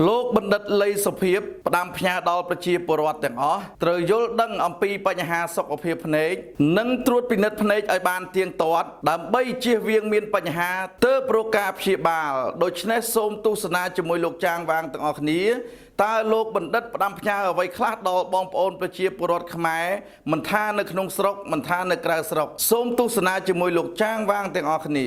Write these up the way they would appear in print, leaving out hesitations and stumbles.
លោកបណ្ឌិតលីសុភាពផ្ដាំផ្ញើដល់ប្រជាពលរដ្ឋទាំងអស់ត្រូវយល់ដឹងអំពីបញ្ហាសុខភាពភ្នែកនិងត្រួតពិនិត្យភ្នែកឲ្យបានទៀងទាត់ដើម្បីជៀសវាងមានបញ្ហាទើបរកការព្យាបាលដូច្នេះសូមទស្សនាជាមួយលោកចាងវាងទាំងអស់គ្នាតើលោកបណ្ឌិតផ្ដាំផ្ញើអ្វីខ្លះដល់បងប្អូនប្រជាពលរដ្ឋខ្មែរមិនថានៅក្នុងស្រុកមិនថានៅក្រៅស្រុកសូមទស្សនាជាមួយលោកចាងវាងទាំងអស់គ្នា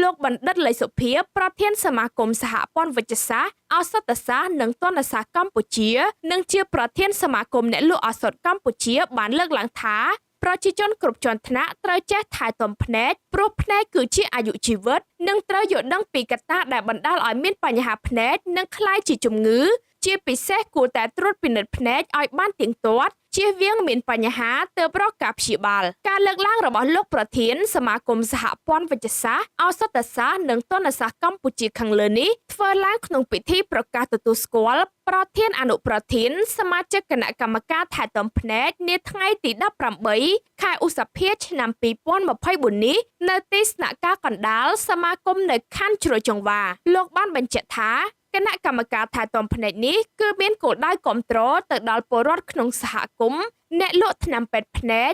លោកបណ្ឌិតលីសុភាពប្រធានសមាគមសហព័ន្ធវិទ្យាសាស្ត្រឱសថសាស្ត្រនិងទណ្ឌសាស្ត្រកម្ពុជានិងជាប្រធានសមាគមអ្នកលក់ឱសថកម្ពុជាបានលើកឡើងថាប្រជាជនគ្រប់ជាន់ថ្នាក់ត្រូវចេះថែទាំភ្នែកព្រោះភ្នែកគឺជាអាយុជីវិតនិងត្រូវយល់ដឹងពីកត្តាដែលបណ្ដាលឲ្យមានបញ្ហាភ្នែកនិងក្លាយជាជំងឺជាពិសេសគួរតែត្រួតពិនិត្យភ្នែកឲ្យបានទៀងទាត់ជៀសវាងមានបញ្ហាទើបរកការព្យាបាលការលើកឡើងរបស់លោកប្រធានសមាគមសហព័ន្ធវិទ្យាសាស្ត្រឱសថសាស្ត្រនិងទណ្ឌសាស្ត្រកម្ពុជាខាងលើនេះធ្វើឡើងក្នុងពិធីប្រកាសទទួលស្គាល់ប្រធានអនុប្រធានសមាជិកគណៈកម្មការថែទាំភ្នែកនាថ្ងៃទី18ខែឧសភាឆ្នាំ2024នេះនៅទីស្នាក់ការកណ្ដាលសមាគមនៅខណ្ឌជ្រោយចង្វាលោកបានបញ្ជាក់ថាគណៈកម្មការថែទាំភ្នែកនេះគឺមានគោលដៅគាំទ្រទៅដល់ពលរដ្ឋក្នុងសហគមន៍អ្នកលក់ថ្នាំពេទ្យភ្នែក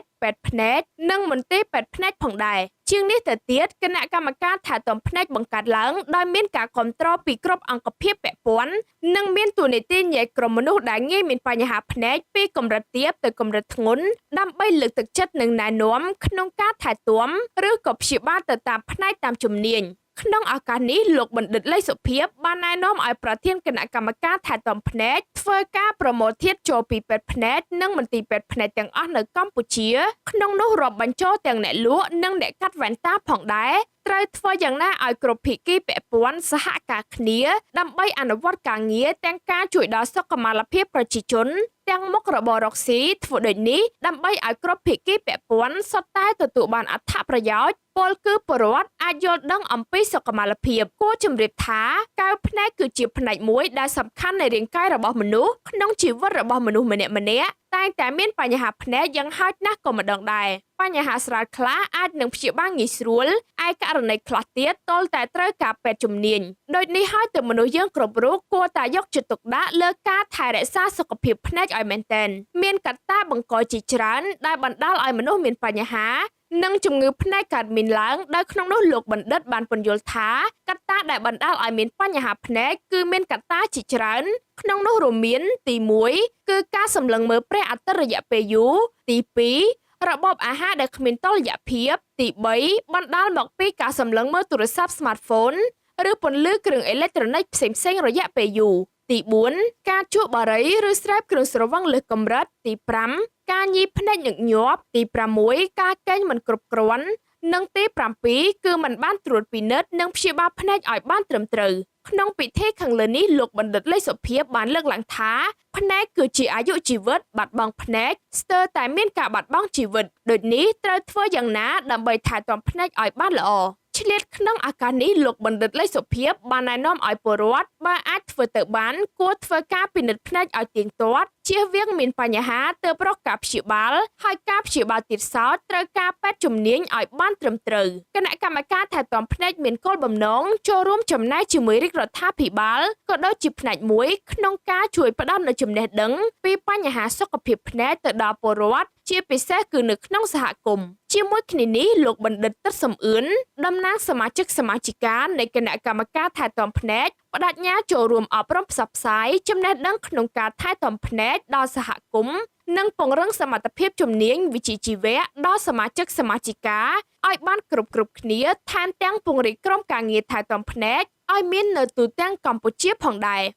និងមន្ទីរពេទ្យភ្នែកផងដែរជាងនេះទៅទៀតគណៈកម្មការថែទាំភ្នែកបង្កើតឡើងដោយមានការគាំទ្រពីគ្រប់អង្គភាពពាក់ព័ន្ធនិងមានតួនាទីញែកក្រុមមនុស្សដែលងាយមានបញ្ហាភ្នែកពីកម្រិតទាបទៅកម្រិតធ្ងន់ដើម្បីលើកទឹកចិត្តនិងណែនាំក្នុងការថែទាំឬក៏ព្យាបាលទៅតាមផ្នែកតាមជំនាញក្នុងឱកាសនេះលោកបណ្ឌិតលីសុភាពបានណែនាំឲ្យប្រធានគណៈកម្មការថែទាំភ្នែកធ្វើការប្រមូលធាតុចូលពីពេទ្យភ្នែកនិងមន្ទីរពេទ្យភ្នែកទាំងអស់នៅកម្ពុជាក្នុងនោះរាប់បញ្ចូលទាំងអ្នកលក់និងអ្នកកាត់វ៉ែនតាផងដែរត្រូវធ្វើយ៉ាងណាឲ្យគ្រប់ភាគីពាក់ព័ន្ធសហការគ្នាដើម្បីអនុវត្តការងារទាំងការជួយដល់សុខុមាលភាពប្រជាជនទាំងមុខរបររកស៊ីធ្វើដូចនេះដើម្បីឲ្យគ្រប់ភាគីពាក់ព័ន្ធសុទ្ធតែទទួលបានអត្ថប្រយោជន៍ពលគឺពលរដ្ឋអាចយល់ដឹងអំពីសុខុមាលភាពគួរជម្រាបថាកែវភ្នែកគឺជាផ្នែកមួយដែលសំខាន់នៃរាងកាយរបស់មនុស្សក្នុងជីវិតរបស់មនុស្សម្នាក់ៗតែងតែមានបញ្ហាភ្នែកយ៉ាងហោចណាស់ក៏ម្ដងដែរបញ្ហាស្រាលខ្លះអាចនឹងព្យាបាលងាយស្រួលឯករណីខ្លះទៀតទាល់តែត្រូវការពេទ្យជំនាញដូចនេះហើយទើបមនុស្សយើងគ្រប់រូបគួរតែយកចិត្តទុកដាក់លើការថែរក្សាសុខភាពភ្នែកឲ្យមែនទែនមានកត្តាបង្កជាច្រើនដែលបណ្ដាលឲ្យមនុស្សមានបញ្ហានិងជំងឺភ្នែកកើតមានឡើងដោយក្នុងនោះលោកបណ្ឌិតបានពន្យល់ថាកត្តាដែលបណ្ដាលឲ្យមានបញ្ហាភ្នែកគឺមានកត្តាជាច្រើនក្នុងនោះរួមមានទី1គឺការសម្លឹងមើលព្រះអាទិត្យរយៈពេលយូរទី2របបអាហារដែលគ្មានតុល្យភាពទី3បណ្ដាលមកពីការសម្លឹងមើលទូរស័ព្ទ smartphone ឬពន្លឺគ្រឿងអេឡិចត្រូនិកផ្សេងៗរយៈពេលយូរទី4ការជក់បារីឬស្រែបគ្រឿងស្រវឹងលើសកម្រិតទី5ការញីភ្នែកញឹកញាប់ទី6ការកេងមិនគ្រប់គ្រាន់និងទី7គឺមិនបានត្រួតពិនិត្យនិងព្យាបាលភ្នែកឲ្យបានត្រឹមត្រូវក្នុងពិធីខាងលើនេះលោកបណ្ឌិតលីសុភាពបានលើកឡើងថាភ្នែកគឺជាអាយុជីវិតបាត់បង់ភ្នែកស្ទើរតែមានការបាត់បង់ជីវិតដូចនេះត្រូវធ្វើយ៉ាងណាដើម្បីថែទាំភ្នែកឲ្យបានល្អឆ្លៀតក្នុងឱកាសនេះលោកបណ្ឌិតលីសុភាពបានណែនាំឲ្យពលរដ្ឋបើអាចធ្វើទៅបានគួរធ្វើការពិនិត្យភ្នែកឲ្យទៀងទាត់ជៀសវាងមានបញ្ហាទើបរកការព្យាបាលហើយការព្យាបាលទៀតសោតត្រូវការពេទ្យជំនាញឲ្យបានត្រឹមត្រូវគណៈកម្មការថែទាំភ្នែកមានគោលបំណងចូលរួមចំណែកជាមួយរាជរដ្ឋាភិបាលក៏ដូចជាផ្នែកមួយក្នុងការជួយផ្ដល់នូវចំណេះដឹងពីបញ្ហាសុខភាពភ្នែកទៅដល់ពលរដ្ឋជាពិសេសគឺនៅក្នុងសហគមន៍ជាមួយគ្នានេះលោកបណ្ឌិតទឹកសំអឿនតំណាងសមាជិកសមាជិកានៃគណៈកម្មការថែទាំភ្នែកបដិញ្ញាចូលរួមអប់រំផ្សព្វផ្សាយចំណេះដឹងក្នុងការថែទាំភ្នែកដល់សហគមន៍និងពង្រឹងសមត្ថភាពជំនាញវិជ្ជាជីវៈដល់សមាជិកសមាជិកាឲ្យបានគ្រប់គ្នាថែមទាំងពង្រីកក្រុមការងារថែទាំភ្នែកឲ្យមាននៅទូទាំងកម្ពុជាផងដែរ